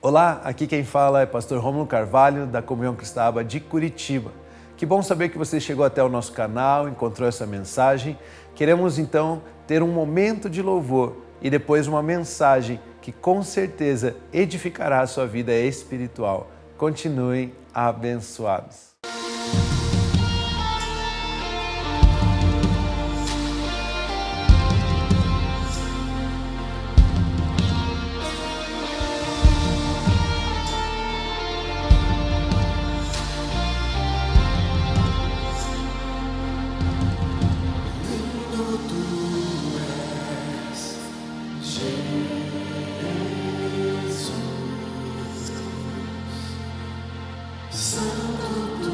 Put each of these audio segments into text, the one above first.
Olá, aqui quem fala é Pastor Rômulo Carvalho, da Comunhão Cristã de Curitiba. Que bom saber que você chegou até o nosso canal, encontrou essa mensagem. Queremos então ter um momento de louvor e depois uma mensagem que com certeza edificará a sua vida espiritual. Continuem abençoados. Santo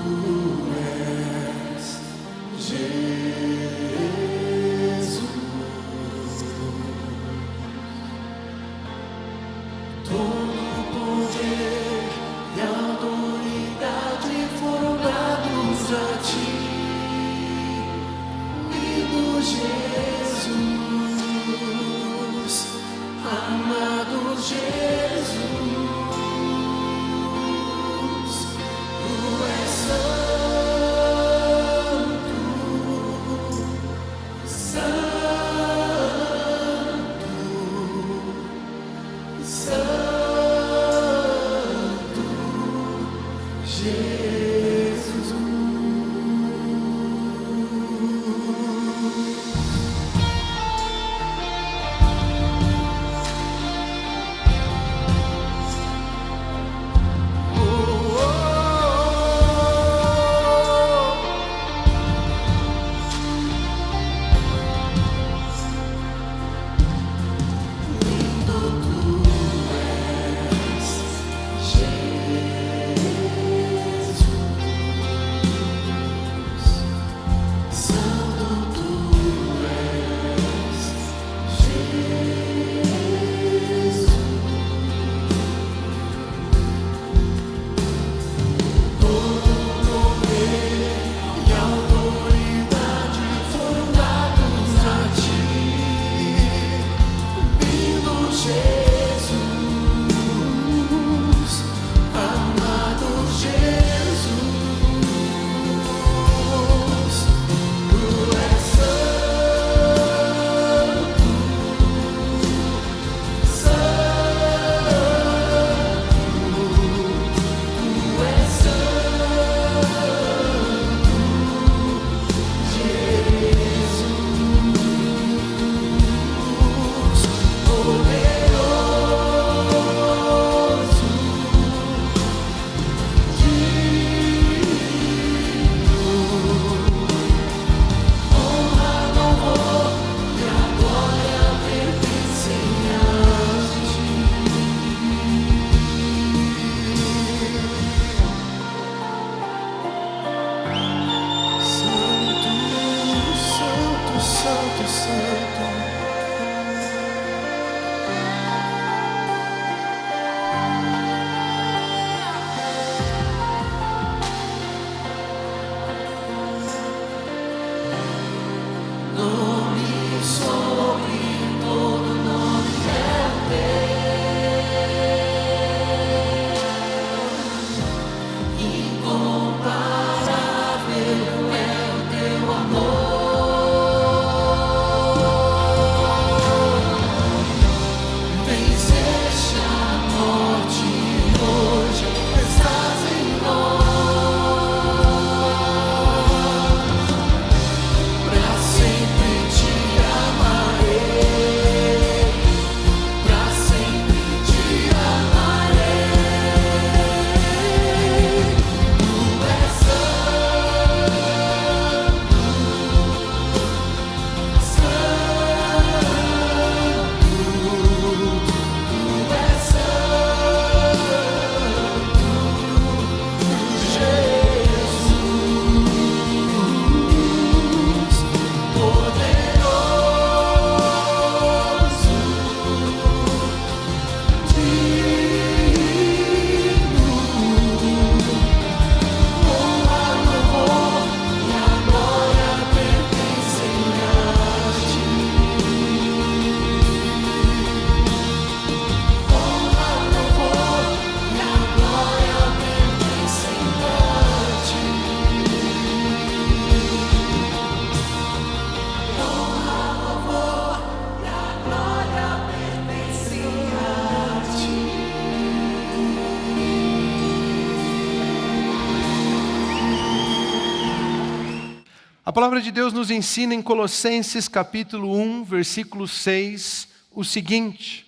A palavra de Deus nos ensina em Colossenses capítulo 1, versículo 6, o seguinte: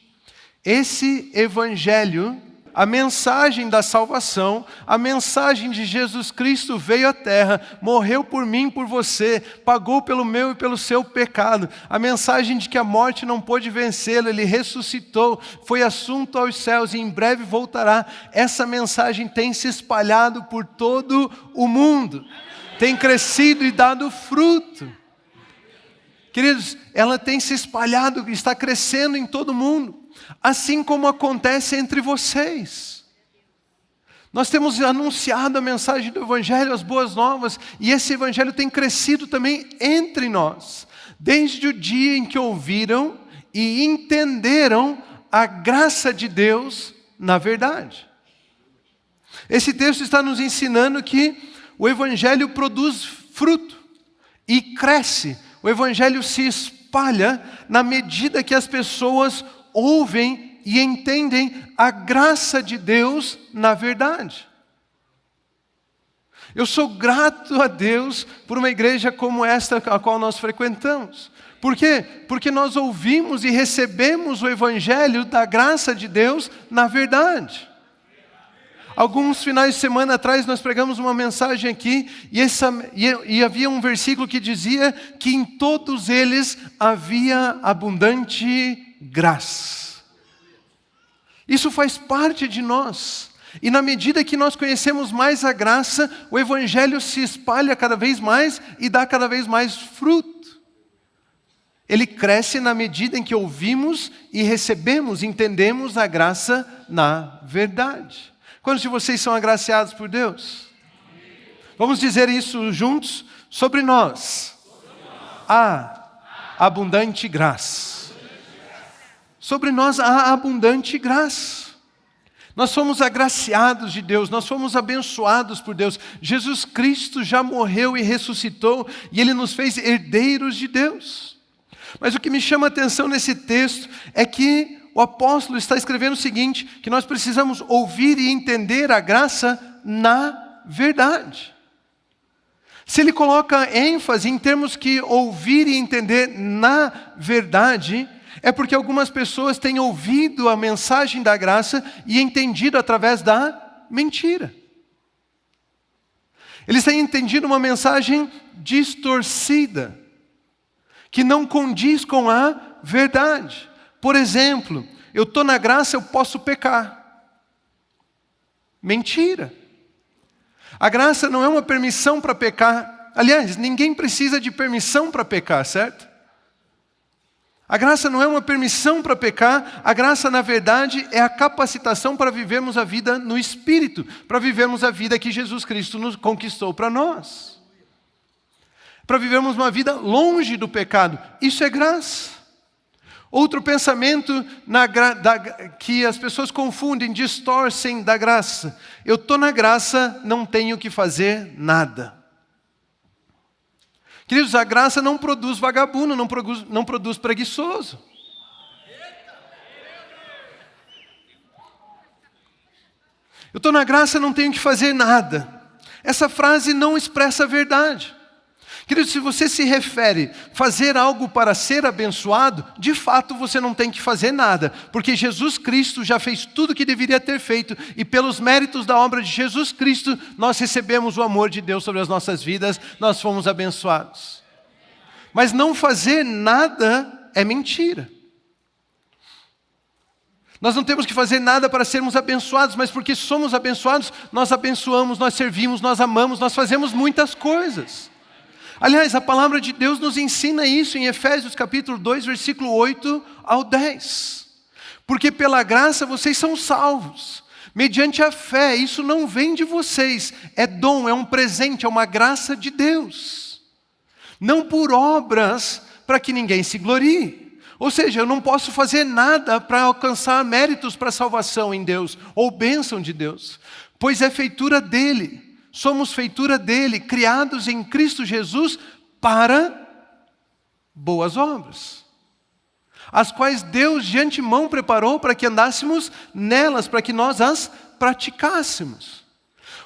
esse evangelho, a mensagem da salvação, a mensagem de Jesus Cristo veio à terra, morreu por mim, por você, pagou pelo meu e pelo seu pecado. A mensagem de que a morte não pôde vencê-lo, ele ressuscitou, foi assunto aos céus e em breve voltará. Essa mensagem tem se espalhado por todo o mundo, tem crescido e dado fruto. Queridos, ela tem se espalhado, está crescendo em todo o mundo. Assim como acontece entre vocês. Nós temos anunciado a mensagem do Evangelho, as boas novas, e esse Evangelho tem crescido também entre nós, desde o dia em que ouviram e entenderam a graça de Deus na verdade. Esse texto está nos ensinando que o Evangelho produz fruto e cresce. O Evangelho se espalha na medida que as pessoas ouvem e entendem a graça de Deus na verdade. Eu sou grato a Deus por uma igreja como esta a qual nós frequentamos. Por quê? Porque nós ouvimos e recebemos o Evangelho da graça de Deus na verdade. Alguns finais de semana atrás nós pregamos uma mensagem aqui e havia um versículo que dizia que em todos eles havia abundante graça. Isso faz parte de nós. E na medida que nós conhecemos mais a graça, o Evangelho se espalha cada vez mais e dá cada vez mais fruto. Ele cresce na medida em que ouvimos e recebemos, entendemos a graça na verdade. Quantos de vocês são agraciados por Deus? Vamos dizer isso juntos? Sobre nós há abundante graça. Sobre nós há abundante graça. Nós somos agraciados de Deus, nós fomos abençoados por Deus. Jesus Cristo já morreu e ressuscitou e Ele nos fez herdeiros de Deus. Mas o que me chama a atenção nesse texto é que o apóstolo está escrevendo o seguinte, que nós precisamos ouvir e entender a graça na verdade. Se ele coloca ênfase em termos que ouvir e entender na verdade, é porque algumas pessoas têm ouvido a mensagem da graça e entendido através da mentira. Eles têm entendido uma mensagem distorcida, que não condiz com a verdade. Por exemplo, eu estou na graça, eu posso pecar. Mentira. A graça não é uma permissão para pecar. Aliás, ninguém precisa de permissão para pecar, certo? A graça não é uma permissão para pecar. A graça, na verdade, é a capacitação para vivermos a vida no Espírito, para vivermos a vida que Jesus Cristo nos conquistou para nós. Para vivermos uma vida longe do pecado. Isso é graça. Outro pensamento que as pessoas confundem, distorcem da graça. Eu estou na graça, não tenho que fazer nada. Queridos, a graça não produz vagabundo, não produz preguiçoso. Eu estou na graça, não tenho que fazer nada. Essa frase não expressa a verdade. Querido, se você se refere a fazer algo para ser abençoado, de fato você não tem que fazer nada, porque Jesus Cristo já fez tudo o que deveria ter feito, e pelos méritos da obra de Jesus Cristo, nós recebemos o amor de Deus sobre as nossas vidas, nós fomos abençoados. Mas não fazer nada é mentira. Nós não temos que fazer nada para sermos abençoados, mas porque somos abençoados, nós abençoamos, nós servimos, nós amamos, nós fazemos muitas coisas. Aliás, a palavra de Deus nos ensina isso em Efésios capítulo 2, versículo 8 ao 10. Porque pela graça vocês são salvos, mediante a fé. Isso não vem de vocês, é dom, é um presente, é uma graça de Deus. Não por obras para que ninguém se glorie. Ou seja, eu não posso fazer nada para alcançar méritos para a salvação em Deus, ou bênção de Deus, pois é feitura dele. Somos feitura dele, criados em Cristo Jesus para boas obras, as quais Deus de antemão preparou para que andássemos nelas, para que nós as praticássemos.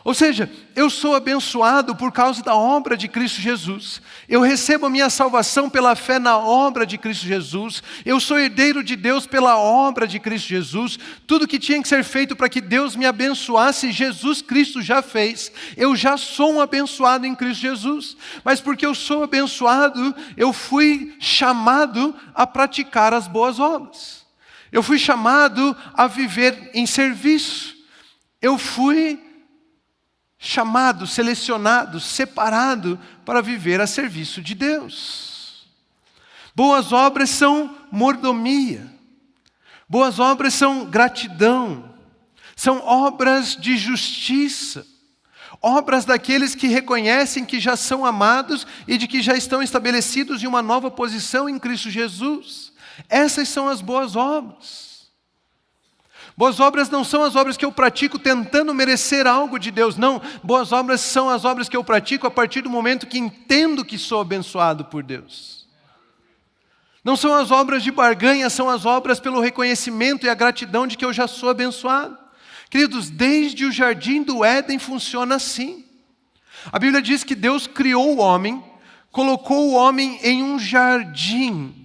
Ou seja, eu sou abençoado por causa da obra de Cristo Jesus. Eu recebo a minha salvação pela fé na obra de Cristo Jesus. Eu sou herdeiro de Deus pela obra de Cristo Jesus. Tudo que tinha que ser feito para que Deus me abençoasse, Jesus Cristo já fez. Eu já sou um abençoado em Cristo Jesus. Mas porque eu sou abençoado, eu fui chamado a praticar as boas obras. Eu fui chamado a viver em serviço. Eu fui chamado, selecionado, separado para viver a serviço de Deus. Boas obras são mordomia. Boas obras são gratidão. São obras de justiça. Obras daqueles que reconhecem que já são amados e de que já estão estabelecidos em uma nova posição em Cristo Jesus. Essas são as boas obras. Boas obras não são as obras que eu pratico tentando merecer algo de Deus, não. Boas obras são as obras que eu pratico a partir do momento que entendo que sou abençoado por Deus. Não são as obras de barganha, são as obras pelo reconhecimento e a gratidão de que eu já sou abençoado. Queridos, desde o jardim do Éden funciona assim. A Bíblia diz que Deus criou o homem, colocou o homem em um jardim.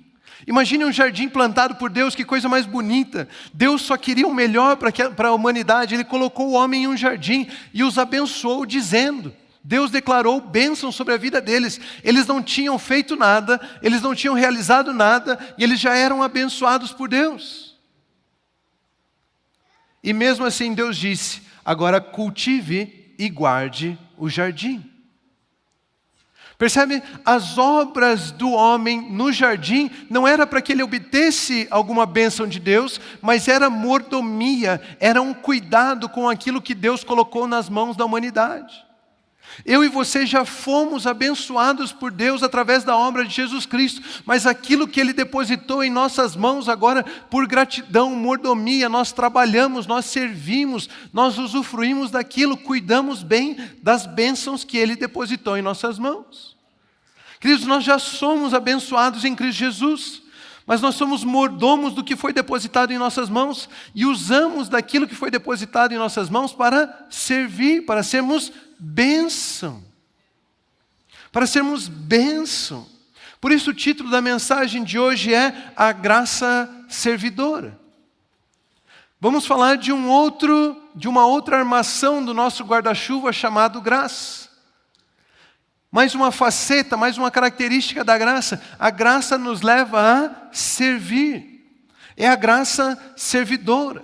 Imagine um jardim plantado por Deus, que coisa mais bonita. Deus só queria o melhor para a humanidade. Ele colocou o homem em um jardim e os abençoou dizendo. Deus declarou bênção sobre a vida deles. Eles não tinham feito nada, eles não tinham realizado nada e eles já eram abençoados por Deus. E mesmo assim Deus disse, agora cultive e guarde o jardim. Percebe? As obras do homem no jardim não era para que ele obtesse alguma bênção de Deus, mas era mordomia, era um cuidado com aquilo que Deus colocou nas mãos da humanidade. Eu e você já fomos abençoados por Deus através da obra de Jesus Cristo, mas aquilo que Ele depositou em nossas mãos agora, por gratidão, mordomia, nós trabalhamos, nós servimos, nós usufruímos daquilo, cuidamos bem das bênçãos que Ele depositou em nossas mãos. Queridos, nós já somos abençoados em Cristo Jesus, mas nós somos mordomos do que foi depositado em nossas mãos e usamos daquilo que foi depositado em nossas mãos para servir, para sermos bênção. Para sermos bênção. Por isso o título da mensagem de hoje é A Graça Servidora. Vamos falar de uma outra armação do nosso guarda-chuva chamado graça. Mais uma faceta, mais uma característica da graça. A graça nos leva a servir. É a graça servidora.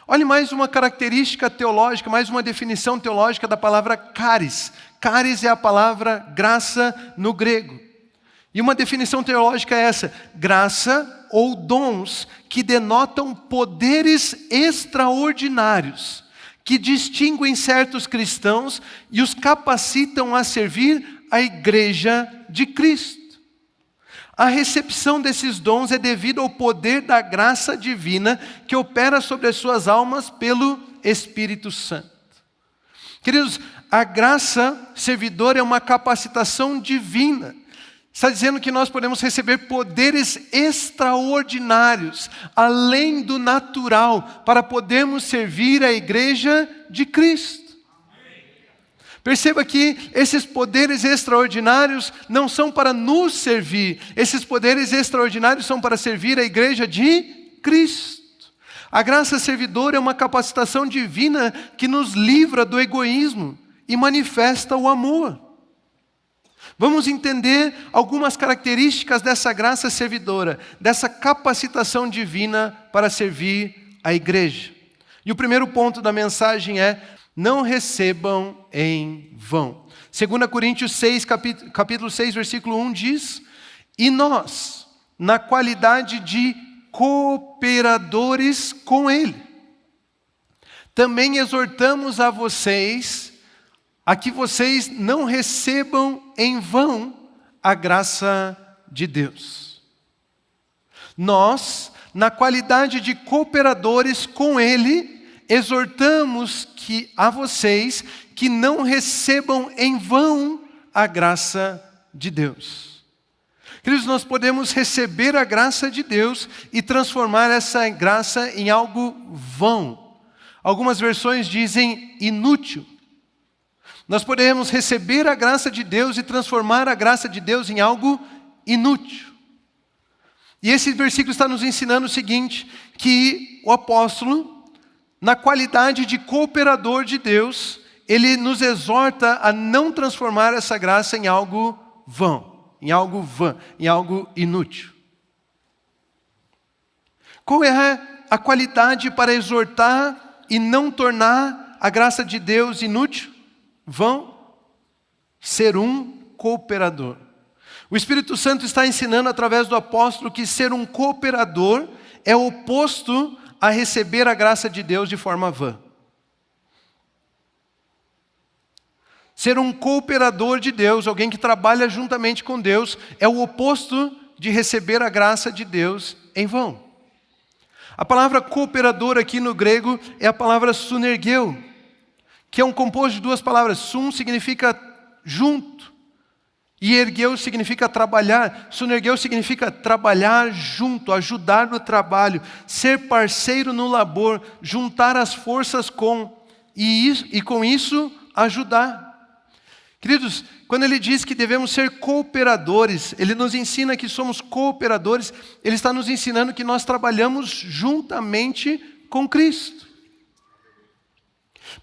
Olhe mais uma característica teológica, mais uma definição teológica da palavra charis. Charis é a palavra graça no grego. E uma definição teológica é essa: graça ou dons que denotam poderes extraordinários, que distinguem certos cristãos e os capacitam a servir a igreja de Cristo. A recepção desses dons é devido ao poder da graça divina que opera sobre as suas almas pelo Espírito Santo. Queridos, a graça servidora é uma capacitação divina. Está dizendo que nós podemos receber poderes extraordinários, além do natural, para podermos servir a igreja de Cristo. Perceba que esses poderes extraordinários não são para nos servir. Esses poderes extraordinários são para servir a igreja de Cristo. A graça servidora é uma capacitação divina que nos livra do egoísmo e manifesta o amor. Vamos entender algumas características dessa graça servidora, dessa capacitação divina para servir a igreja. E o primeiro ponto da mensagem é: não recebam em vão. 2 Coríntios 6, capítulo 6, versículo 1 diz: e nós, na qualidade de cooperadores com Ele, também exortamos a vocês a que vocês não recebam em vão a graça de Deus. Nós, na qualidade de cooperadores com Ele, exortamos a vocês que não recebam em vão a graça de Deus. Queridos, nós podemos receber a graça de Deus e transformar essa graça em algo vão. Algumas versões dizem inútil. Nós podemos receber a graça de Deus e transformar a graça de Deus em algo inútil. E esse versículo está nos ensinando o seguinte, que o apóstolo, na qualidade de cooperador de Deus, ele nos exorta a não transformar essa graça em algo vão, em algo inútil. Qual é a qualidade para exortar e não tornar a graça de Deus inútil? Vão ser um cooperador. O Espírito Santo está ensinando através do apóstolo que ser um cooperador é oposto a receber a graça de Deus de forma vã. Ser um cooperador de Deus, alguém que trabalha juntamente com Deus, é o oposto de receber a graça de Deus em vão. A palavra cooperador aqui no grego é a palavra sunergeu, que é um composto de duas palavras. Sun significa junto e ergueu significa trabalhar. Sunergeu significa trabalhar junto, ajudar no trabalho, ser parceiro no labor, juntar as forças e com isso ajudar. Queridos, quando ele diz que devemos ser cooperadores, ele nos ensina que somos cooperadores, ele está nos ensinando que nós trabalhamos juntamente com Cristo.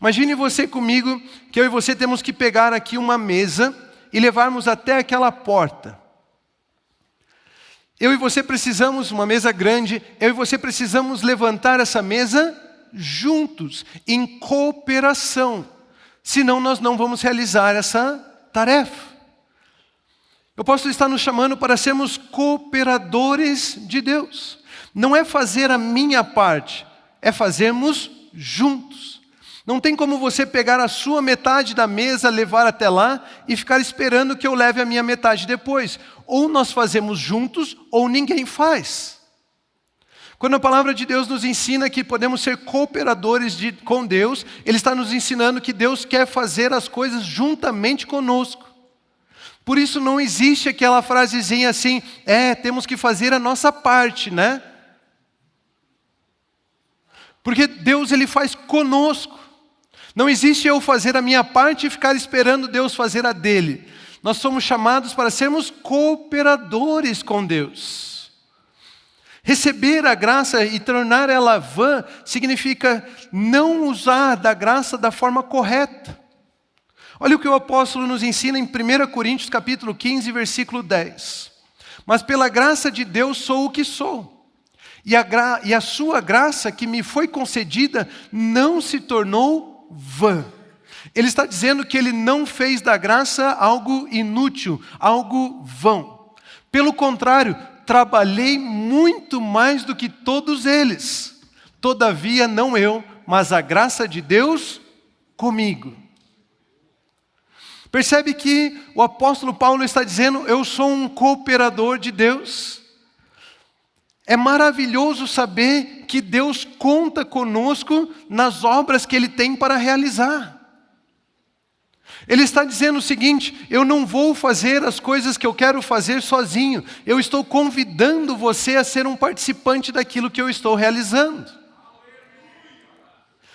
Imagine você comigo, que eu e você temos que pegar aqui uma mesa e levarmos até aquela porta. Eu e você precisamos, uma mesa grande, eu e você precisamos levantar essa mesa juntos, em cooperação. Senão nós não vamos realizar essa tarefa. Eu posso estar nos chamando para sermos cooperadores de Deus. Não é fazer a minha parte, é fazermos juntos. Não tem como você pegar a sua metade da mesa, levar até lá e ficar esperando que eu leve a minha metade depois. Ou nós fazemos juntos, ou ninguém faz. Quando a palavra de Deus nos ensina que podemos ser cooperadores com Deus, Ele está nos ensinando que Deus quer fazer as coisas juntamente conosco. Por isso não existe aquela frasezinha assim, temos que fazer a nossa parte, né? Porque Deus, Ele faz conosco. Não existe eu fazer a minha parte e ficar esperando Deus fazer a dele. Nós somos chamados para sermos cooperadores com Deus. Receber a graça e tornar ela vã significa não usar da graça da forma correta. Olha o que o apóstolo nos ensina em 1 Coríntios capítulo 15, versículo 10. Mas pela graça de Deus sou o que sou. E a sua graça que me foi concedida não se tornou vã. Ele está dizendo que ele não fez da graça algo inútil, algo vão. Pelo contrário, trabalhei muito mais do que todos eles. Todavia, não eu, mas a graça de Deus comigo. Percebe que o apóstolo Paulo está dizendo, eu sou um cooperador de Deus. É maravilhoso saber que Deus conta conosco nas obras que Ele tem para realizar. Ele está dizendo o seguinte, eu não vou fazer as coisas que eu quero fazer sozinho. Eu estou convidando você a ser um participante daquilo que eu estou realizando.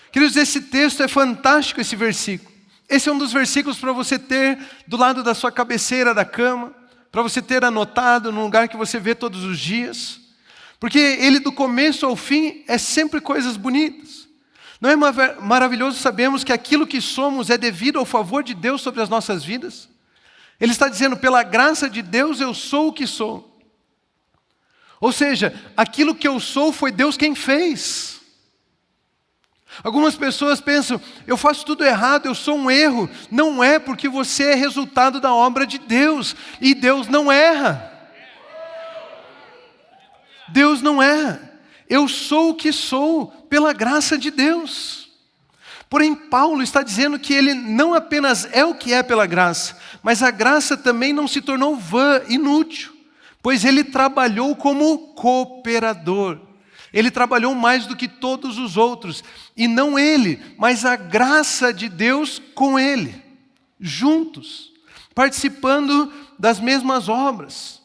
Queridos, esse texto é fantástico, esse versículo. Esse é um dos versículos para você ter do lado da sua cabeceira da cama, para você ter anotado num lugar que você vê todos os dias. Porque ele do começo ao fim é sempre coisas bonitas. Não é maravilhoso sabermos que aquilo que somos é devido ao favor de Deus sobre as nossas vidas? Ele está dizendo, pela graça de Deus eu sou o que sou. Ou seja, aquilo que eu sou foi Deus quem fez. Algumas pessoas pensam, eu faço tudo errado, eu sou um erro. Não é, porque você é resultado da obra de Deus. E Deus não erra. Deus não erra. Eu sou o que sou pela graça de Deus. Porém, Paulo está dizendo que ele não apenas é o que é pela graça, mas a graça também não se tornou vã, inútil, pois ele trabalhou como cooperador. Ele trabalhou mais do que todos os outros, e não ele, mas a graça de Deus com ele, juntos, participando das mesmas obras.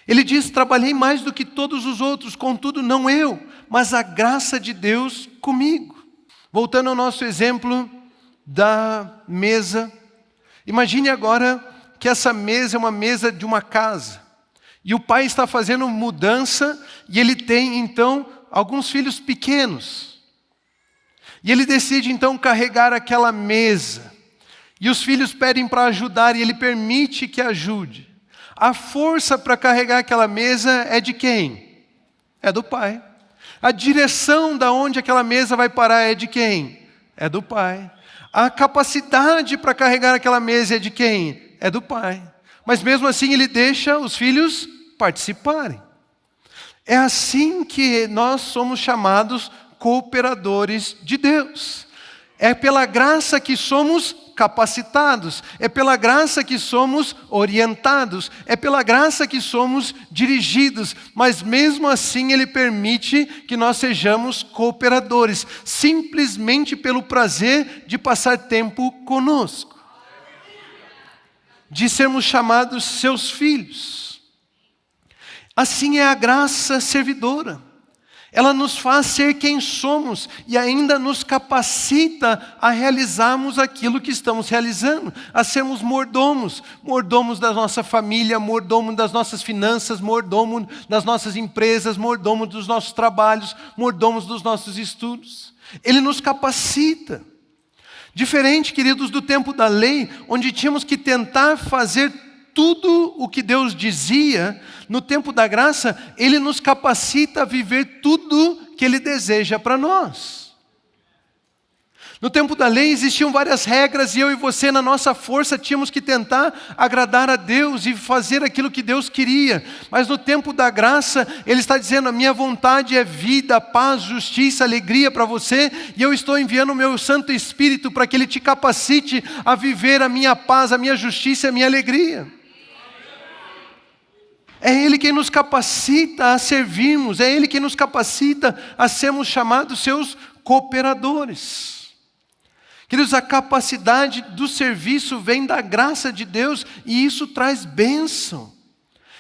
Ele diz, trabalhei mais do que todos os outros, contudo não eu, mas a graça de Deus comigo. Voltando ao nosso exemplo da mesa Imagine agora que essa mesa é uma mesa de uma casa. E o pai está fazendo mudança e ele tem então alguns filhos pequenos. E ele decide então carregar aquela mesa. E os filhos pedem para ajudar e ele permite que ajude. A força para carregar aquela mesa é de quem? É do pai. A direção da onde aquela mesa vai parar é de quem? É do pai. A capacidade para carregar aquela mesa é de quem? É do pai. Mas mesmo assim ele deixa os filhos participarem. É assim que nós somos chamados cooperadores de Deus. É pela graça que somos capacitados, é pela graça que somos orientados, é pela graça que somos dirigidos, mas mesmo assim Ele permite que nós sejamos cooperadores, simplesmente pelo prazer de passar tempo conosco, de sermos chamados seus filhos. Assim é a graça servidora. Ela nos faz ser quem somos e ainda nos capacita a realizarmos aquilo que estamos realizando, a sermos mordomos, mordomos da nossa família, mordomo das nossas finanças, mordomo das nossas empresas, mordomo dos nossos trabalhos, mordomos dos nossos estudos. Ele nos capacita. Diferente, queridos, do tempo da lei, onde tínhamos que tentar fazer tudo o que Deus dizia, no tempo da graça, Ele nos capacita a viver tudo que Ele deseja para nós. No tempo da lei existiam várias regras e eu e você, na nossa força, tínhamos que tentar agradar a Deus e fazer aquilo que Deus queria. Mas no tempo da graça, Ele está dizendo, a minha vontade é vida, paz, justiça, alegria para você, e eu estou enviando o meu Santo Espírito para que Ele te capacite a viver a minha paz, a minha justiça e a minha alegria. É Ele quem nos capacita a servirmos, é Ele quem nos capacita a sermos chamados seus cooperadores. Queridos, a capacidade do serviço vem da graça de Deus e isso traz bênção.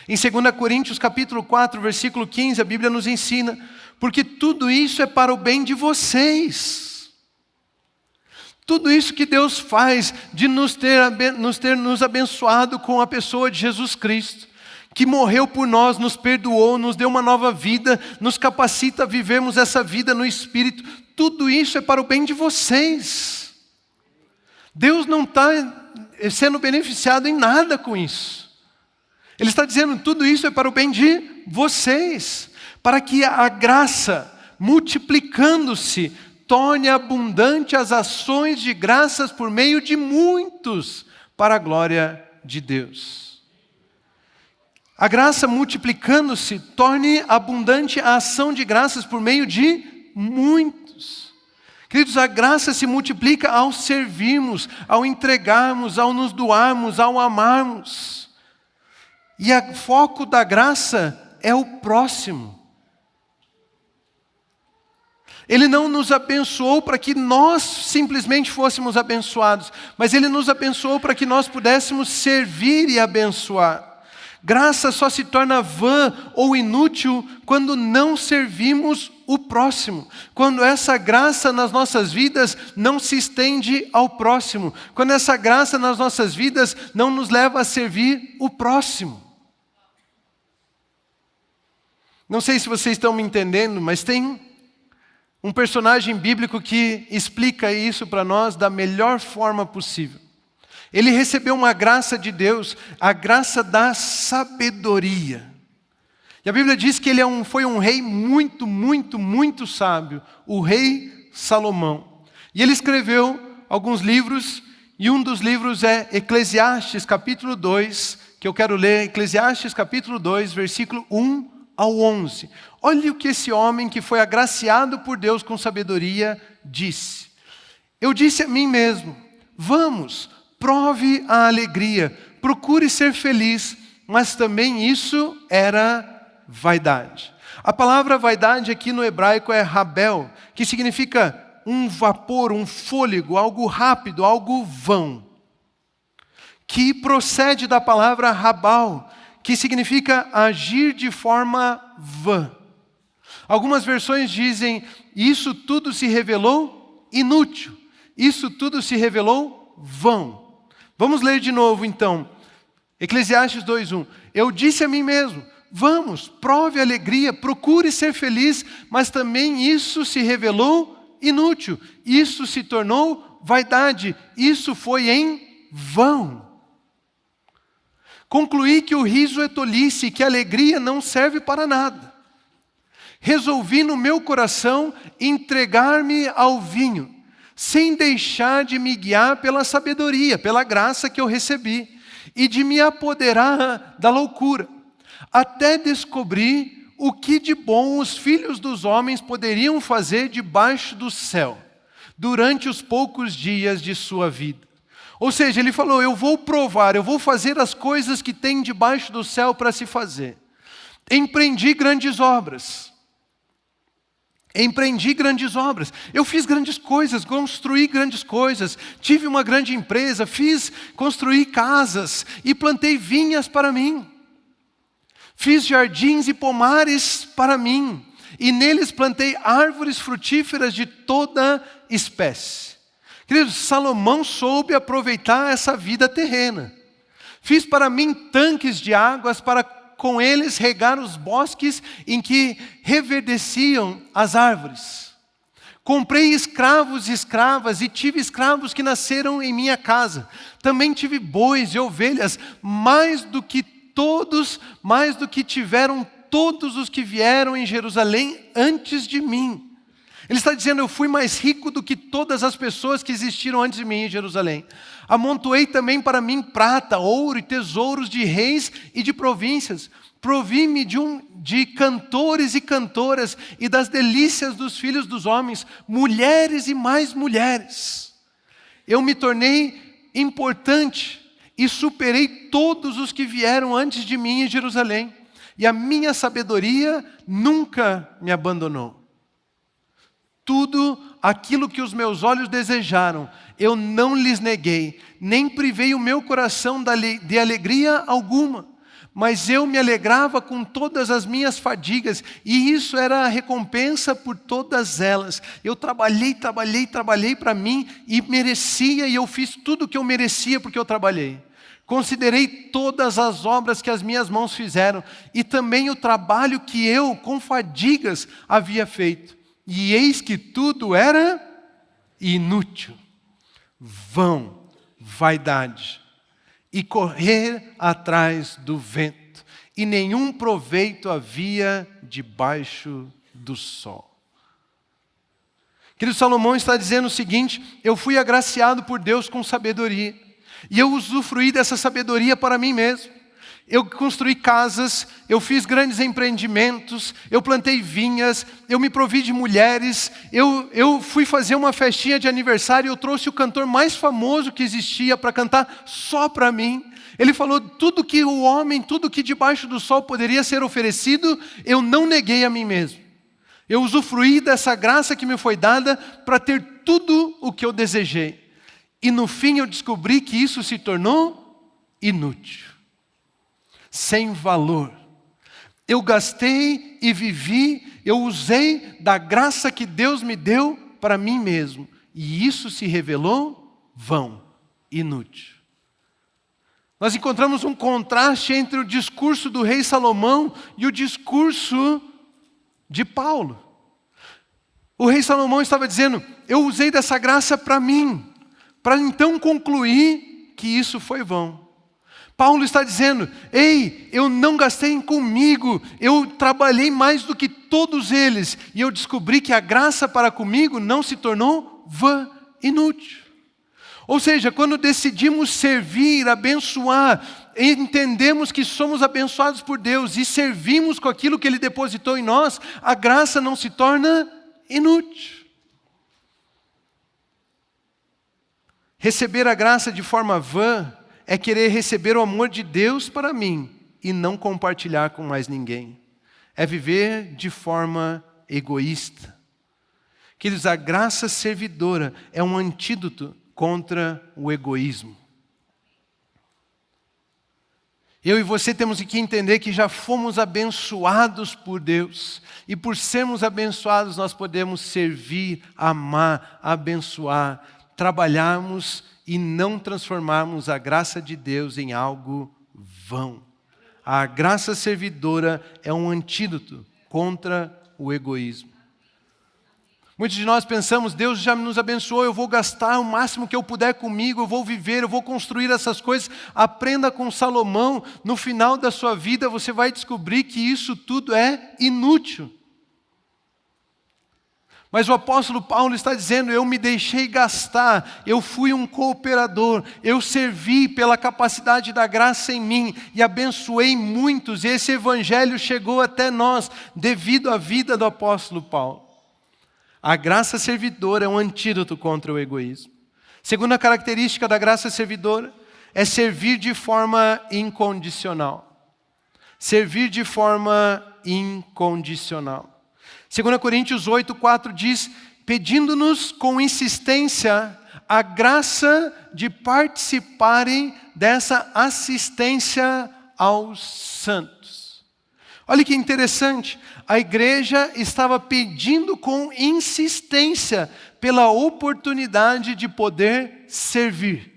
Em 2 Coríntios capítulo 4, versículo 15, a Bíblia nos ensina, porque tudo isso é para o bem de vocês. Tudo isso que Deus faz de nos abençoado com a pessoa de Jesus Cristo, que morreu por nós, nos perdoou, nos deu uma nova vida, nos capacita a vivermos essa vida no Espírito. Tudo isso é para o bem de vocês. Deus não está sendo beneficiado em nada com isso. Ele está dizendo, tudo isso é para o bem de vocês, para que a graça, multiplicando-se, torne abundante as ações de graças por meio de muitos, para a glória de Deus. A graça multiplicando-se, torne abundante a ação de graças por meio de muitos. Queridos, a graça se multiplica ao servirmos, ao entregarmos, ao nos doarmos, ao amarmos. E o foco da graça é o próximo. Ele não nos abençoou para que nós simplesmente fôssemos abençoados, mas Ele nos abençoou para que nós pudéssemos servir e abençoar. Graça só se torna vã ou inútil quando não servimos o próximo. Quando essa graça nas nossas vidas não se estende ao próximo. Quando essa graça nas nossas vidas não nos leva a servir o próximo. Não sei se vocês estão me entendendo, mas tem um personagem bíblico que explica isso para nós da melhor forma possível. Ele recebeu uma graça de Deus, a graça da sabedoria. E a Bíblia diz que ele foi um rei muito, muito, muito sábio, o rei Salomão. E ele escreveu alguns livros, e um dos livros é Eclesiastes capítulo 2, que eu quero ler, Eclesiastes capítulo 2, versículo 1 ao 11. Olhe o que esse homem que foi agraciado por Deus com sabedoria disse. Eu disse a mim mesmo, vamos, prove a alegria, procure ser feliz, mas também isso era vaidade. A palavra vaidade aqui no hebraico é rabel, que significa um vapor, um fôlego, algo rápido, algo vão. Que procede da palavra rabal, que significa agir de forma vã. Algumas versões dizem, isso tudo se revelou inútil, isso tudo se revelou vão. Vamos ler de novo então. Eclesiastes 2:1. Eu disse a mim mesmo, vamos, prove a alegria, procure ser feliz, mas também isso se revelou inútil. Isso se tornou vaidade, isso foi em vão. Concluí que o riso é tolice e que a alegria não serve para nada. Resolvi no meu coração entregar-me ao vinho, sem deixar de me guiar pela sabedoria, pela graça que eu recebi, e de me apoderar da loucura, até descobrir o que de bom os filhos dos homens poderiam fazer debaixo do céu, durante os poucos dias de sua vida. Ou seja, ele falou, eu vou provar, eu vou fazer as coisas que tem debaixo do céu para se fazer. Empreendi grandes obras. Eu fiz grandes coisas, construí grandes coisas, tive uma grande empresa, construí casas e plantei vinhas para mim. Fiz jardins e pomares para mim, e neles plantei árvores frutíferas de toda espécie. Queridos, Salomão soube aproveitar essa vida terrena. Fiz para mim tanques de águas para com eles regar os bosques em que reverdeciam as árvores. Comprei escravos e escravas e tive escravos que nasceram em minha casa. Também tive bois e ovelhas, mais do que tiveram todos os que vieram em Jerusalém antes de mim. Ele está dizendo, eu fui mais rico do que todas as pessoas que existiram antes de mim em Jerusalém. Amontoei também para mim prata, ouro e tesouros de reis e de províncias. Provi-me de cantores e cantoras e das delícias dos filhos dos homens, mulheres e mais mulheres. Eu me tornei importante e superei todos os que vieram antes de mim em Jerusalém. E a minha sabedoria nunca me abandonou. Tudo aquilo que os meus olhos desejaram, eu não lhes neguei, nem privei o meu coração de alegria alguma, mas eu me alegrava com todas as minhas fadigas, e isso era a recompensa por todas elas. Eu trabalhei para mim, e merecia, e eu fiz tudo o que eu merecia porque eu trabalhei. Considerei todas as obras que as minhas mãos fizeram, e também o trabalho que eu, com fadigas, havia feito. E eis que tudo era inútil, vão, vaidade, e correr atrás do vento, e nenhum proveito havia debaixo do sol. Querido, Salomão está dizendo o seguinte, eu fui agraciado por Deus com sabedoria, e eu usufruí dessa sabedoria para mim mesmo. Eu construí casas, eu fiz grandes empreendimentos, eu plantei vinhas, eu me provi de mulheres, eu fui fazer uma festinha de aniversário, eu trouxe o cantor mais famoso que existia para cantar só para mim. Ele falou, tudo que o homem, tudo que debaixo do sol poderia ser oferecido, eu não neguei a mim mesmo. Eu usufruí dessa graça que me foi dada para ter tudo o que eu desejei. E no fim eu descobri que isso se tornou inútil. Sem valor. Eu gastei e vivi, eu usei da graça que Deus me deu para mim mesmo. E isso se revelou vão, inútil. Nós encontramos um contraste entre o discurso do rei Salomão e o discurso de Paulo. O rei Salomão estava dizendo, eu usei dessa graça para mim, para então concluir que isso foi vão. Paulo está dizendo, ei, eu não gastei comigo, eu trabalhei mais do que todos eles, e eu descobri que a graça para comigo não se tornou vã, inútil. Ou seja, quando decidimos servir, abençoar, entendemos que somos abençoados por Deus e servimos com aquilo que Ele depositou em nós, a graça não se torna inútil. Receber a graça de forma vã é querer receber o amor de Deus para mim e não compartilhar com mais ninguém. É viver de forma egoísta. Queridos, a graça servidora é um antídoto contra o egoísmo. Eu e você temos que entender que já fomos abençoados por Deus. E por sermos abençoados, nós podemos servir, amar, abençoar, trabalharmos e não transformarmos a graça de Deus em algo vão. A graça servidora é um antídoto contra o egoísmo. Muitos de nós pensamos, Deus já nos abençoou, eu vou gastar o máximo que eu puder comigo, eu vou viver, eu vou construir essas coisas. Aprenda com Salomão, no final da sua vida você vai descobrir que isso tudo é inútil. Mas o apóstolo Paulo está dizendo, eu me deixei gastar, eu fui um cooperador, eu servi pela capacidade da graça em mim e abençoei muitos, e esse evangelho chegou até nós devido à vida do apóstolo Paulo. A graça servidora é um antídoto contra o egoísmo. Segunda característica da graça servidora é servir de forma incondicional. Servir de forma incondicional. 2 Coríntios 8:4 diz, pedindo-nos com insistência a graça de participarem dessa assistência aos santos. Olha que interessante, a igreja estava pedindo com insistência pela oportunidade de poder servir.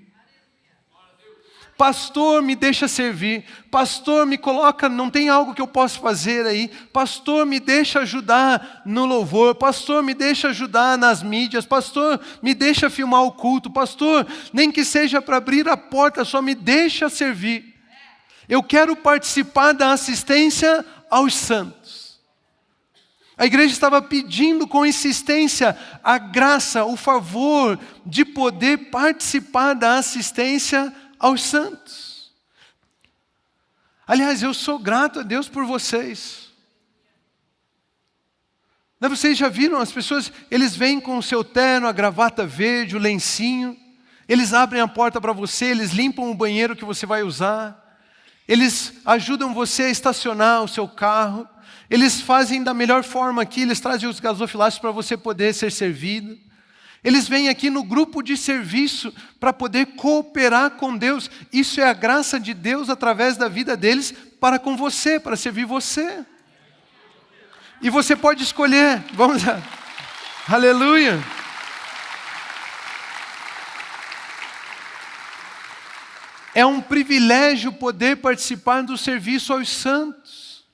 Pastor, me deixa servir. Pastor, me coloca, não tem algo que eu possa fazer aí. Pastor, me deixa ajudar no louvor. Pastor, me deixa ajudar nas mídias. Pastor, me deixa filmar o culto. Pastor, nem que seja para abrir a porta, só me deixa servir. Eu quero participar da assistência aos santos. A igreja estava pedindo com insistência a graça, o favor de poder participar da assistência aos santos. Aliás, eu sou grato a Deus por vocês. Vocês já viram as pessoas, eles vêm com o seu terno, a gravata verde, o lencinho, eles abrem a porta para você, eles limpam o banheiro que você vai usar, eles ajudam você a estacionar o seu carro, eles fazem da melhor forma aqui, eles trazem os gasofilácios para você poder ser servido. Eles vêm aqui no grupo de serviço para poder cooperar com Deus. Isso é a graça de Deus através da vida deles para com você, para servir você. E você pode escolher, vamos lá, aleluia. É um privilégio poder participar do serviço aos santos.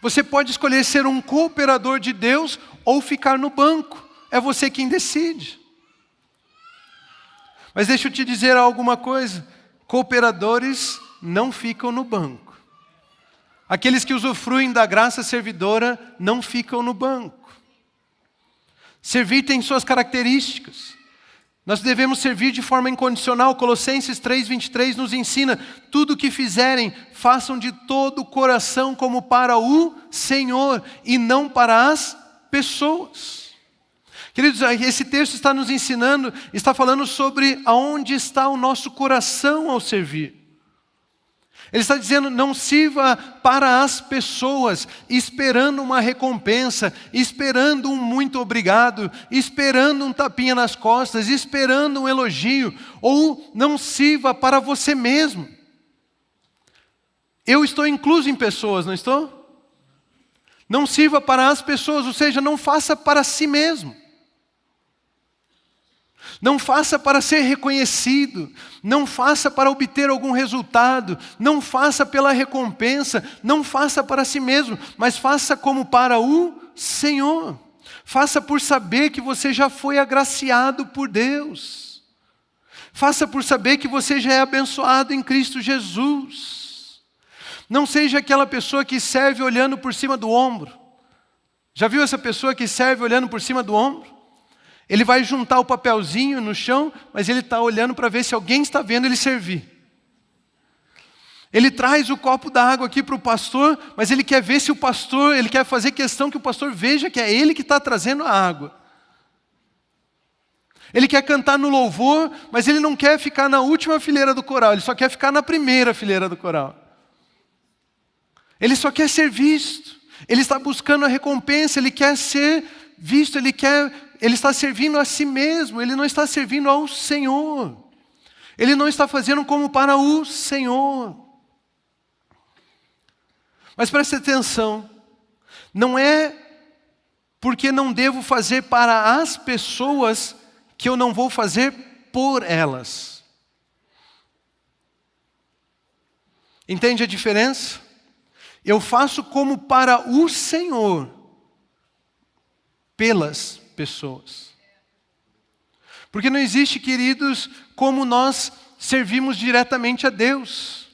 Você pode escolher ser um cooperador de Deus ou ficar no banco. É você quem decide. Mas deixa eu te dizer alguma coisa. Cooperadores não ficam no banco. Aqueles que usufruem da graça servidora não ficam no banco. Servir tem suas características. Nós devemos servir de forma incondicional. Colossenses 3:23 nos ensina, tudo o que fizerem, façam de todo o coração como para o Senhor e não para as pessoas. Queridos, esse texto está nos ensinando, está falando sobre aonde está o nosso coração ao servir. Ele está dizendo, não sirva para as pessoas, esperando uma recompensa, esperando um muito obrigado, esperando um tapinha nas costas, esperando um elogio, ou não sirva para você mesmo. Eu estou incluso em pessoas, não estou? Não sirva para as pessoas, ou seja, não faça para si mesmo. Não faça para ser reconhecido, não faça para obter algum resultado, não faça pela recompensa, não faça para si mesmo, mas faça como para o Senhor. Faça por saber que você já foi agraciado por Deus. Faça por saber que você já é abençoado em Cristo Jesus. Não seja aquela pessoa que serve olhando por cima do ombro. Já viu essa pessoa que serve olhando por cima do ombro? Ele vai juntar o papelzinho no chão, mas ele está olhando para ver se alguém está vendo ele servir. Ele traz o copo da água aqui para o pastor, mas ele quer ver se o pastor, ele quer fazer questão que o pastor veja que é ele que está trazendo a água. Ele quer cantar no louvor, mas ele não quer ficar na última fileira do coral, ele só quer ficar na primeira fileira do coral. Ele só quer ser visto, ele está buscando a recompensa, ele quer ser visto, ele está servindo a si mesmo, ele não está servindo ao Senhor. Ele não está fazendo como para o Senhor. Mas preste atenção, não é porque não devo fazer para as pessoas que eu não vou fazer por elas. Entende a diferença? Eu faço como para o Senhor, pelas pessoas. Porque não existe, queridos, como nós servimos diretamente a Deus.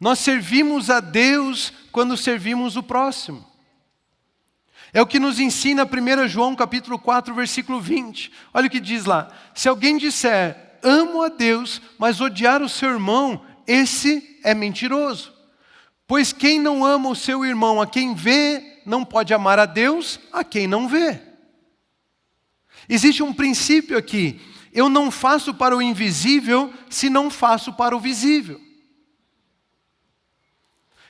Nós servimos a Deus quando servimos o próximo. É o que nos ensina 1 João capítulo 4, versículo 20. Olha o que diz lá. Se alguém disser, amo a Deus, mas odiar o seu irmão, esse é mentiroso. Pois quem não ama o seu irmão a quem vê, não pode amar a Deus a quem não vê. Existe um princípio aqui. Eu não faço para o invisível se não faço para o visível.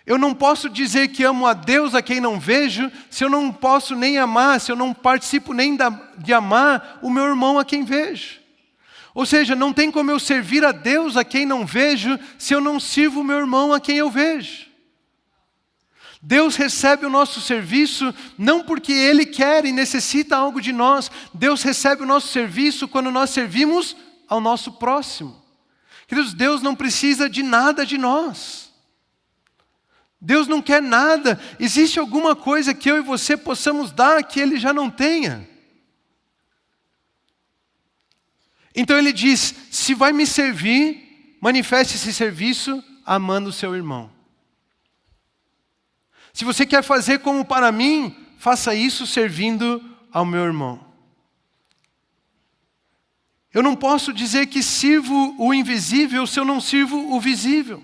Eu não posso dizer que amo a Deus a quem não vejo, se eu não posso nem amar, se eu não participo nem de amar o meu irmão a quem vejo. Ou seja, não tem como eu servir a Deus a quem não vejo, se eu não sirvo o meu irmão a quem eu vejo. Deus recebe o nosso serviço não porque Ele quer e necessita algo de nós. Deus recebe o nosso serviço quando nós servimos ao nosso próximo. Queridos, Deus não precisa de nada de nós. Deus não quer nada. Existe alguma coisa que eu e você possamos dar que Ele já não tenha? Então Ele diz, se vai me servir, manifeste esse serviço amando o seu irmão. Se você quer fazer como para mim, faça isso servindo ao meu irmão. Eu não posso dizer que sirvo o invisível se eu não sirvo o visível.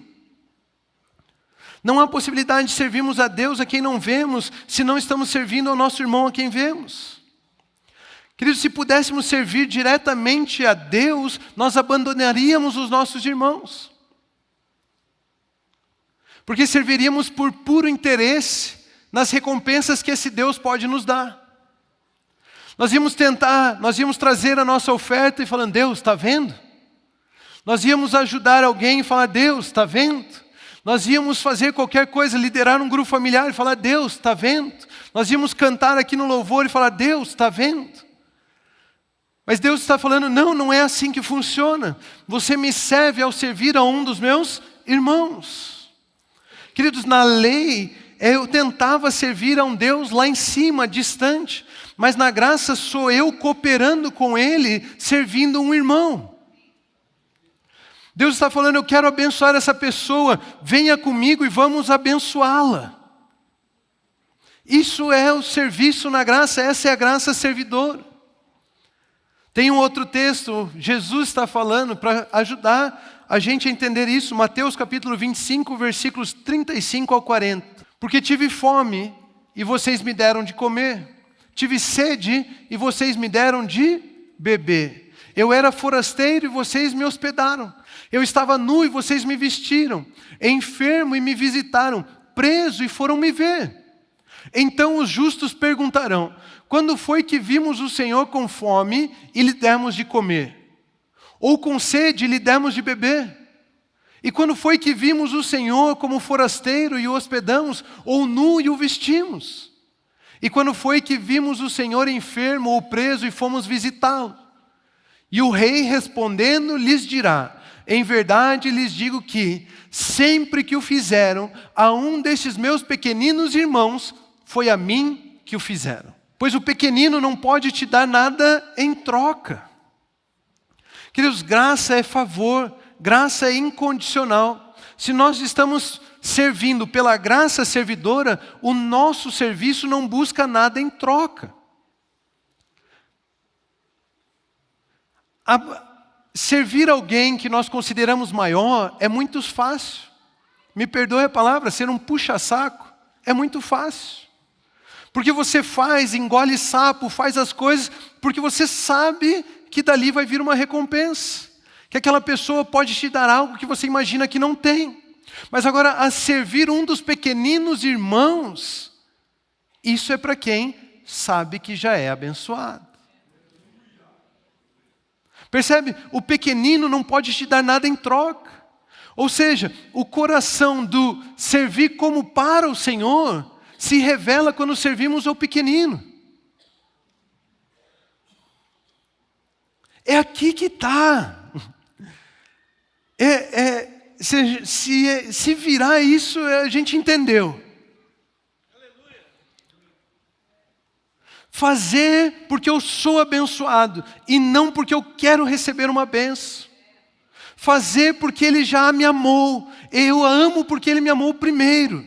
Não há possibilidade de servirmos a Deus a quem não vemos, se não estamos servindo ao nosso irmão a quem vemos. Queridos, se pudéssemos servir diretamente a Deus, nós abandonaríamos os nossos irmãos. Porque serviríamos por puro interesse nas recompensas que esse Deus pode nos dar. Nós íamos trazer a nossa oferta e falando, Deus, está vendo? Nós íamos ajudar alguém e falar, Deus, está vendo? Nós íamos fazer qualquer coisa, liderar um grupo familiar e falar, Deus, está vendo? Nós íamos cantar aqui no louvor e falar, Deus, está vendo? Mas Deus está falando, não é assim que funciona. Você me serve ao servir a um dos meus irmãos. Queridos, na lei, eu tentava servir a um Deus lá em cima, distante. Mas na graça sou eu cooperando com Ele, servindo um irmão. Deus está falando, eu quero abençoar essa pessoa. Venha comigo e vamos abençoá-la. Isso é o serviço na graça, essa é a graça servidora. Tem um outro texto, Jesus está falando para ajudar a gente a entender isso, Mateus capítulo 25, versículos 35 ao 40. Porque tive fome e vocês me deram de comer. Tive sede e vocês me deram de beber. Eu era forasteiro e vocês me hospedaram. Eu estava nu e vocês me vestiram. Enfermo e me visitaram. Preso e foram me ver. Então os justos perguntarão, quando foi que vimos o Senhor com fome e lhe demos de comer? Ou com sede e lhe demos de beber? E quando foi que vimos o Senhor como forasteiro e o hospedamos, ou nu e o vestimos? E quando foi que vimos o Senhor enfermo ou preso e fomos visitá-lo? E o rei respondendo lhes dirá, em verdade lhes digo que, sempre que o fizeram a um destes meus pequeninos irmãos, foi a mim que o fizeram. Pois o pequenino não pode te dar nada em troca. Queridos, graça é favor, graça é incondicional. Se nós estamos servindo pela graça servidora, o nosso serviço não busca nada em troca. Servir alguém que nós consideramos maior é muito fácil. Me perdoe a palavra, ser um puxa-saco é muito fácil. Porque você engole sapo, faz as coisas, porque você sabe que dali vai vir uma recompensa. Que aquela pessoa pode te dar algo que você imagina que não tem. Mas agora, a servir um dos pequeninos irmãos, isso é para quem sabe que já é abençoado. Percebe? O pequenino não pode te dar nada em troca. Ou seja, o coração do servir como para o Senhor se revela quando servimos ao pequenino. É aqui que está. Se virar isso, a gente entendeu. Fazer porque eu sou abençoado e não porque eu quero receber uma bênção. Fazer porque Ele já me amou. Eu amo porque Ele me amou primeiro.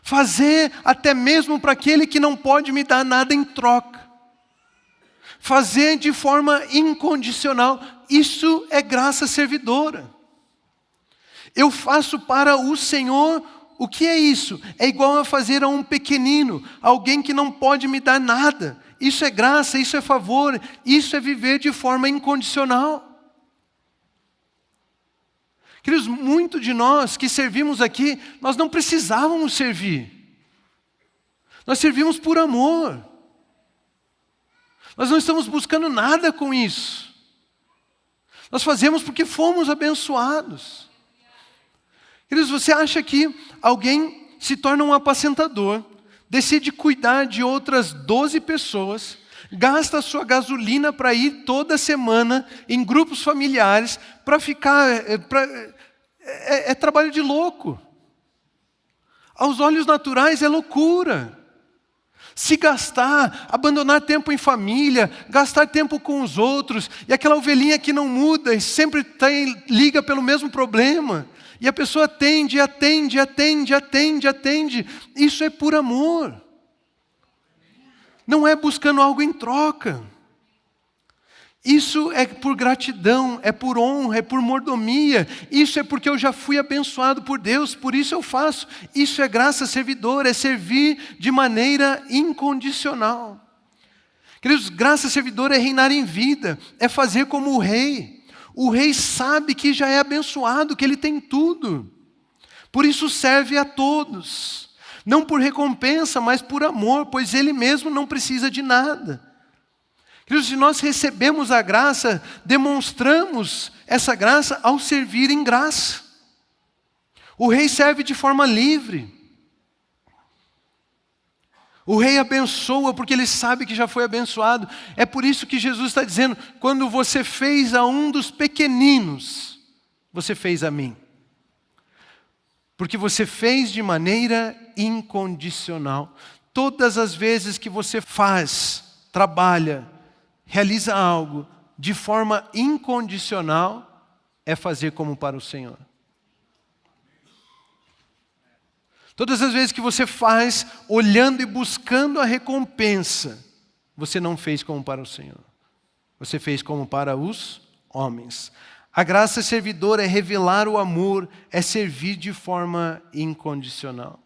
Fazer até mesmo para aquele que não pode me dar nada em troca. Fazer de forma incondicional. Isso é graça servidora. Eu faço para o Senhor. O que é isso? É igual a fazer a um pequenino, alguém que não pode me dar nada. Isso é graça, isso é favor, isso é viver de forma incondicional. Queridos, muito de nós que servimos aqui, nós não precisávamos servir. Nós servimos por amor. Nós não estamos buscando nada com isso. Nós fazemos porque fomos abençoados. Queridos, você acha que alguém se torna um apacentador, decide cuidar de outras 12 pessoas, gasta a sua gasolina para ir toda semana em grupos familiares, para ficar... É trabalho de louco. Aos olhos naturais é loucura. Se gastar, abandonar tempo em família, gastar tempo com os outros, e aquela ovelhinha que não muda e sempre liga pelo mesmo problema, e a pessoa atende. Isso é por amor. Não é buscando algo em troca. Isso é por gratidão, é por honra, é por mordomia. Isso é porque eu já fui abençoado por Deus, por isso eu faço. Isso é graça servidora, é servir de maneira incondicional. Queridos, graça servidora é reinar em vida, é fazer como o rei. O rei sabe que já é abençoado, que ele tem tudo. Por isso serve a todos. Não por recompensa, mas por amor, pois ele mesmo não precisa de nada. Queridos, se nós recebemos a graça, demonstramos essa graça ao servir em graça. O rei serve de forma livre. O rei abençoa porque ele sabe que já foi abençoado. É por isso que Jesus está dizendo, quando você fez a um dos pequeninos, você fez a mim. Porque você fez de maneira incondicional. Todas as vezes que você faz, trabalha, realiza algo de forma incondicional, é fazer como para o Senhor. Todas as vezes que você faz, olhando e buscando a recompensa, você não fez como para o Senhor. Você fez como para os homens. A graça servidora é revelar o amor, é servir de forma incondicional.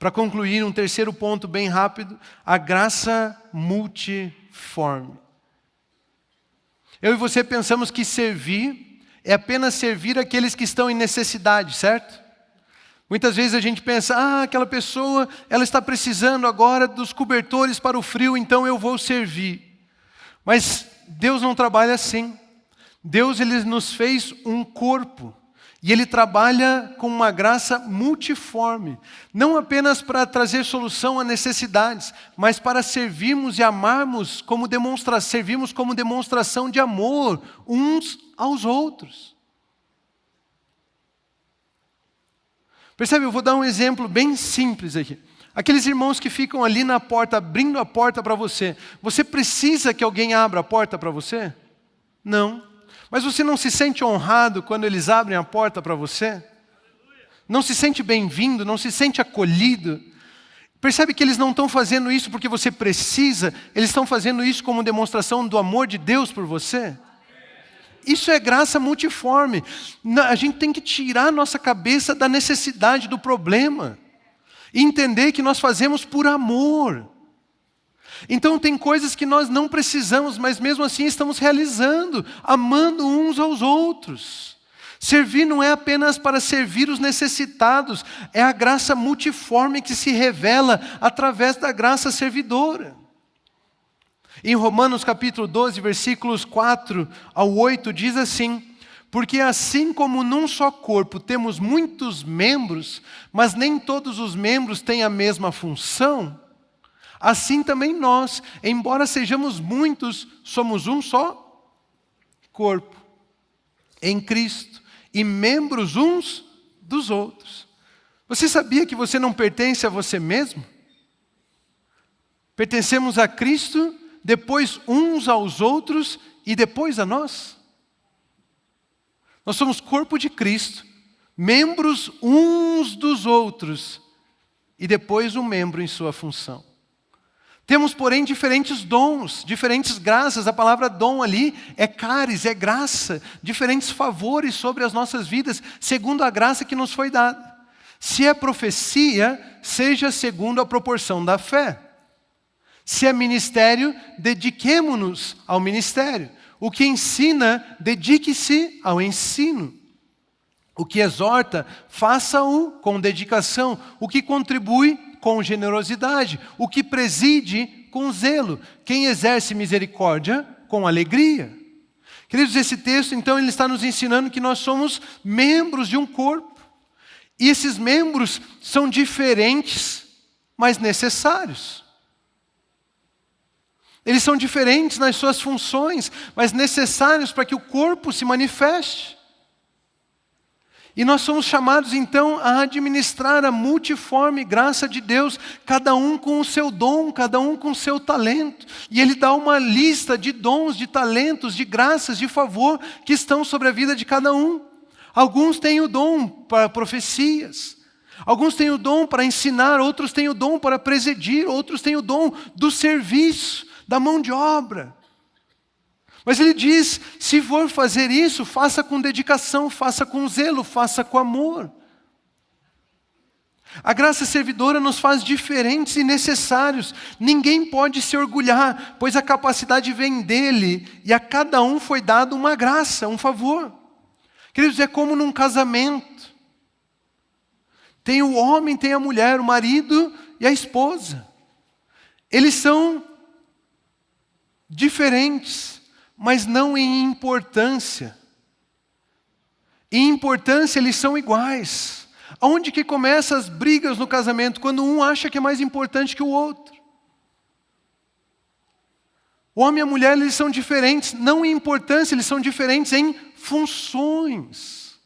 Para concluir, um terceiro ponto bem rápido, a graça multiforme. Eu e você pensamos que servir é apenas servir aqueles que estão em necessidade, certo? Muitas vezes a gente pensa, aquela pessoa, ela está precisando agora dos cobertores para o frio, então eu vou servir. Mas Deus não trabalha assim. Deus, Ele nos fez um corpo. E Ele trabalha com uma graça multiforme. Não apenas para trazer solução a necessidades, mas para servirmos e amarmos servirmos como demonstração de amor uns aos outros. Percebe? Eu vou dar um exemplo bem simples aqui. Aqueles irmãos que ficam ali na porta, abrindo a porta para você. Você precisa que alguém abra a porta para você? Não. Mas você não se sente honrado quando eles abrem a porta para você? Não se sente bem-vindo, não se sente acolhido? Percebe que eles não estão fazendo isso porque você precisa, eles estão fazendo isso como demonstração do amor de Deus por você? Isso é graça multiforme. A gente tem que tirar a nossa cabeça da necessidade do problema e entender que nós fazemos por amor. Então tem coisas que nós não precisamos, mas mesmo assim estamos realizando, amando uns aos outros. Servir não é apenas para servir os necessitados, é a graça multiforme que se revela através da graça servidora. Em Romanos capítulo 12, versículos 4 ao 8, diz assim: porque assim como num só corpo temos muitos membros, mas nem todos os membros têm a mesma função, assim também nós, embora sejamos muitos, somos um só corpo em Cristo e membros uns dos outros. Você sabia que você não pertence a você mesmo? Pertencemos a Cristo, depois uns aos outros e depois a nós. Nós somos corpo de Cristo, membros uns dos outros e depois um membro em sua função. Temos, porém, diferentes dons, diferentes graças. A palavra dom ali é caris, é graça, diferentes favores sobre as nossas vidas, segundo a graça que nos foi dada. Se é profecia, seja segundo a proporção da fé. Se é ministério, dediquemo-nos ao ministério. O que ensina, dedique-se ao ensino. O que exorta, faça-o com dedicação. O que contribui, com generosidade. O que preside, com zelo. Quem exerce misericórdia, com alegria. Queridos, esse texto, então, ele está nos ensinando que nós somos membros de um corpo. E esses membros são diferentes, mas necessários. Eles são diferentes nas suas funções, mas necessários para que o corpo se manifeste. E nós somos chamados então a administrar a multiforme graça de Deus, cada um com o seu dom, cada um com o seu talento. E Ele dá uma lista de dons, de talentos, de graças, de favor que estão sobre a vida de cada um. Alguns têm o dom para profecias, alguns têm o dom para ensinar, outros têm o dom para presidir, outros têm o dom do serviço, da mão de obra. Mas ele diz, se for fazer isso, faça com dedicação, faça com zelo, faça com amor. A graça servidora nos faz diferentes e necessários. Ninguém pode se orgulhar, pois a capacidade vem dele e a cada um foi dado uma graça, um favor. Queridos, é como num casamento. Tem o homem, tem a mulher, o marido e a esposa. Eles são diferentes, mas não em importância. Em importância eles são iguais. Aonde que começam as brigas no casamento? Quando um acha que é mais importante que o outro. O homem e a mulher, eles são diferentes, não em importância, eles são diferentes em funções.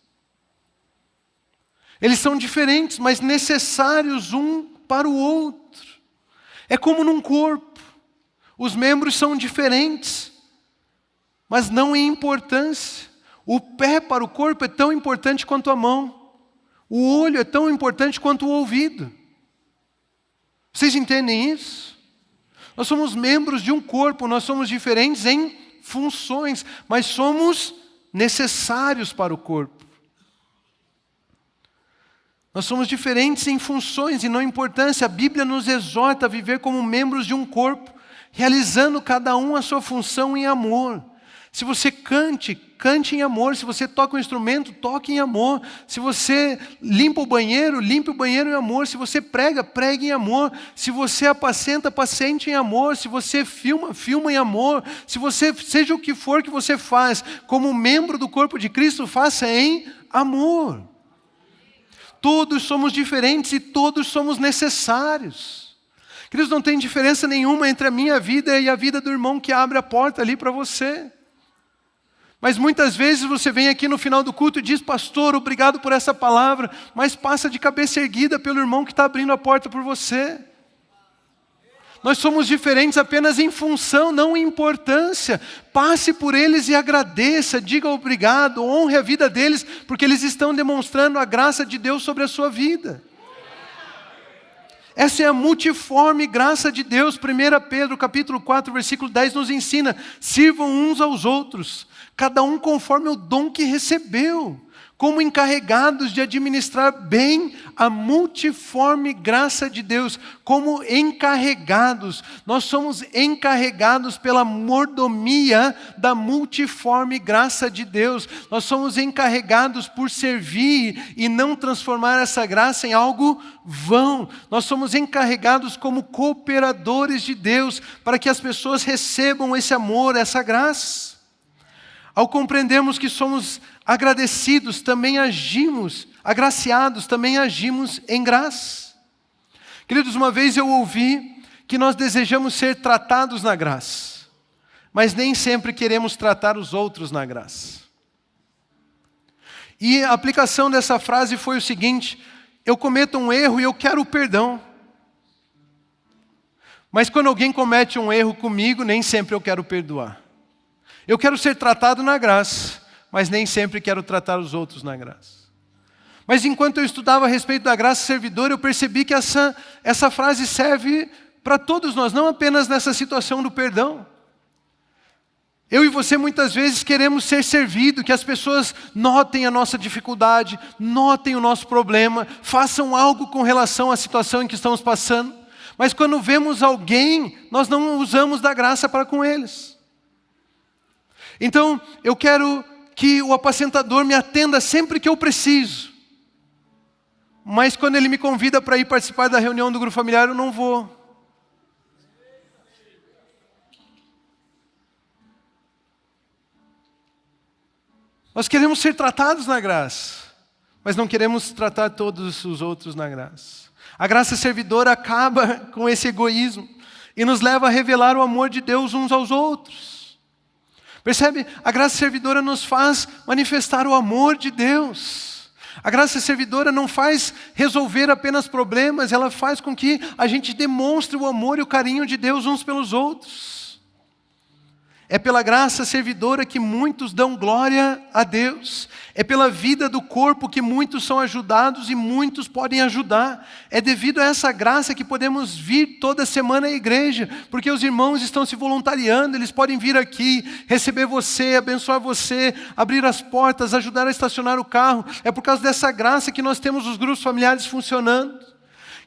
Eles são diferentes, mas necessários um para o outro. É como num corpo. Os membros são diferentes, mas não em importância. O pé para o corpo é tão importante quanto a mão. O olho é tão importante quanto o ouvido. Vocês entendem isso? Nós somos membros de um corpo, nós somos diferentes em funções, mas somos necessários para o corpo. Nós somos diferentes em funções e não em importância. A Bíblia nos exorta a viver como membros de um corpo, realizando cada um a sua função em amor. Se você cante, cante em amor. Se você toca um instrumento, toque em amor. Se você limpa o banheiro, limpe o banheiro em amor. Se você prega, pregue em amor. Se você apacenta, paciente em amor. Se você filma, filma em amor. Se você, seja o que for que você faz, como membro do corpo de Cristo, faça em amor. Todos somos diferentes e todos somos necessários. Queridos, não tem diferença nenhuma entre a minha vida e a vida do irmão que abre a porta ali para você. Mas muitas vezes você vem aqui no final do culto e diz, pastor, obrigado por essa palavra, mas passa de cabeça erguida pelo irmão que está abrindo a porta por você. Nós somos diferentes apenas em função, não em importância. Passe por eles e agradeça, diga obrigado, honre a vida deles, porque eles estão demonstrando a graça de Deus sobre a sua vida. Essa é a multiforme graça de Deus. 1 Pedro capítulo 4, versículo 10 nos ensina, sirvam uns aos outros, cada um conforme o dom que recebeu, como encarregados de administrar bem a multiforme graça de Deus, como encarregados. Nós somos encarregados pela mordomia da multiforme graça de Deus. Nós somos encarregados por servir e não transformar essa graça em algo vão. Nós somos encarregados como cooperadores de Deus, para que as pessoas recebam esse amor, essa graça. Ao compreendermos que somos agradecidos, também agimos, agraciados, também agimos em graça. Queridos, uma vez eu ouvi que nós desejamos ser tratados na graça, mas nem sempre queremos tratar os outros na graça. E a aplicação dessa frase foi o seguinte: eu cometo um erro e eu quero o perdão. Mas quando alguém comete um erro comigo, nem sempre eu quero perdoar. Eu quero ser tratado na graça, mas nem sempre quero tratar os outros na graça. Mas enquanto eu estudava a respeito da graça servidora, eu percebi que essa frase serve para todos nós, não apenas nessa situação do perdão. Eu e você muitas vezes queremos ser servido, que as pessoas notem a nossa dificuldade, notem o nosso problema, façam algo com relação à situação em que estamos passando. Mas quando vemos alguém, nós não usamos da graça para com eles. Então, eu quero que o apacentador me atenda sempre que eu preciso. Mas quando ele me convida para ir participar da reunião do grupo familiar, eu não vou. Nós queremos ser tratados na graça, mas não queremos tratar todos os outros na graça. A graça servidora acaba com esse egoísmo e nos leva a revelar o amor de Deus uns aos outros. Percebe? A graça servidora nos faz manifestar o amor de Deus. A graça servidora não faz resolver apenas problemas, ela faz com que a gente demonstre o amor e o carinho de Deus uns pelos outros. É pela graça servidora que muitos dão glória a Deus. É pela vida do corpo que muitos são ajudados e muitos podem ajudar. É devido a essa graça que podemos vir toda semana à igreja, porque os irmãos estão se voluntariando, eles podem vir aqui, receber você, abençoar você, abrir as portas, ajudar a estacionar o carro. É por causa dessa graça que nós temos os grupos familiares funcionando.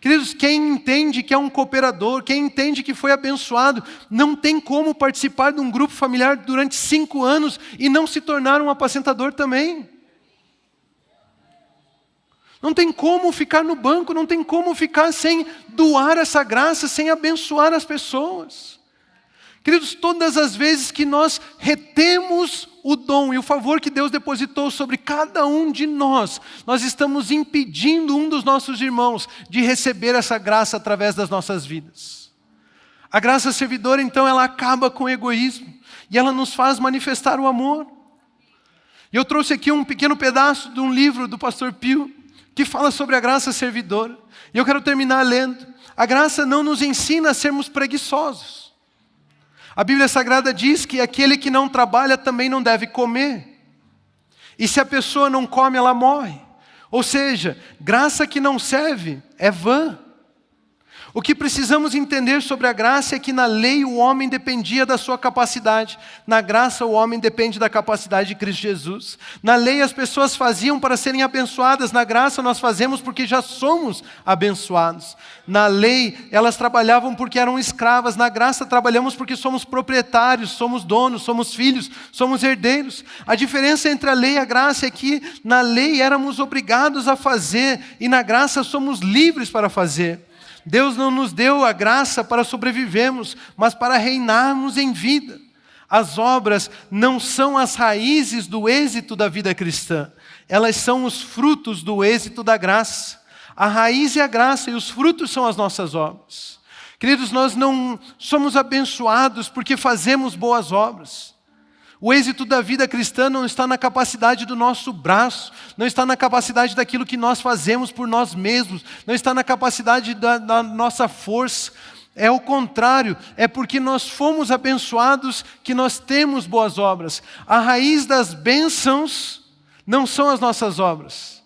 Queridos, quem entende que é um cooperador, quem entende que foi abençoado, não tem como participar de um grupo familiar durante 5 anos e não se tornar um apacentador também. Não tem como ficar no banco, não tem como ficar sem doar essa graça, sem abençoar as pessoas. Queridos, todas as vezes que nós retemos o dom e o favor que Deus depositou sobre cada um de nós, nós estamos impedindo um dos nossos irmãos de receber essa graça através das nossas vidas. A graça servidora, então, ela acaba com o egoísmo e ela nos faz manifestar o amor. E eu trouxe aqui um pequeno pedaço de um livro do pastor Pio que fala sobre a graça servidora. E eu quero terminar lendo. A graça não nos ensina a sermos preguiçosos. A Bíblia Sagrada diz que aquele que não trabalha também não deve comer. E se a pessoa não come, ela morre. Ou seja, graça que não serve é vã. O que precisamos entender sobre a graça é que na lei o homem dependia da sua capacidade. Na graça o homem depende da capacidade de Cristo Jesus. Na lei as pessoas faziam para serem abençoadas. Na graça nós fazemos porque já somos abençoados. Na lei elas trabalhavam porque eram escravas. Na graça trabalhamos porque somos proprietários, somos donos, somos filhos, somos herdeiros. A diferença entre a lei e a graça é que na lei éramos obrigados a fazer e na graça somos livres para fazer. Deus não nos deu a graça para sobrevivermos, mas para reinarmos em vida. As obras não são as raízes do êxito da vida cristã. Elas são os frutos do êxito da graça. A raiz é a graça e os frutos são as nossas obras. Queridos, nós não somos abençoados porque fazemos boas obras. O êxito da vida cristã não está na capacidade do nosso braço, não está na capacidade daquilo que nós fazemos por nós mesmos, não está na capacidade da nossa força. É o contrário, é porque nós fomos abençoados que nós temos boas obras. A raiz das bênçãos não são as nossas obras.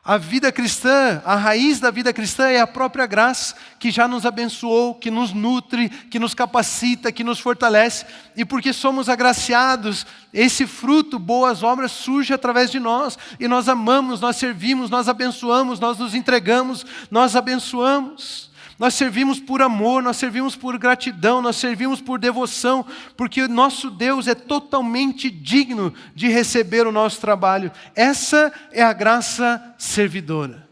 A vida cristã, a raiz da vida cristã é a própria graça que já nos abençoou, que nos nutre, que nos capacita, que nos fortalece. E porque somos agraciados, esse fruto, boas obras, surge através de nós. E nós amamos, nós servimos, nós abençoamos, nós nos entregamos, nós abençoamos. Nós servimos por amor, nós servimos por gratidão, nós servimos por devoção, porque o nosso Deus é totalmente digno de receber o nosso trabalho. Essa é a graça servidora.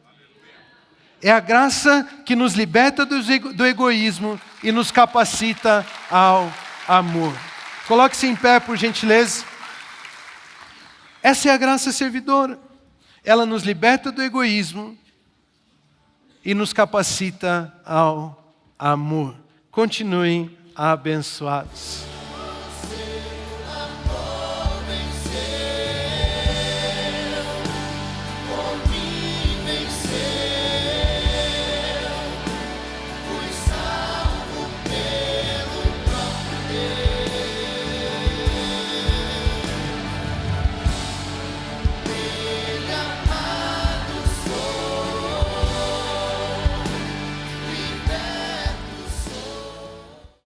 É a graça que nos liberta do egoísmo e nos capacita ao amor. Coloque-se em pé, por gentileza. Essa é a graça servidora. Ela nos liberta do egoísmo e nos capacita ao amor. Continuem abençoados.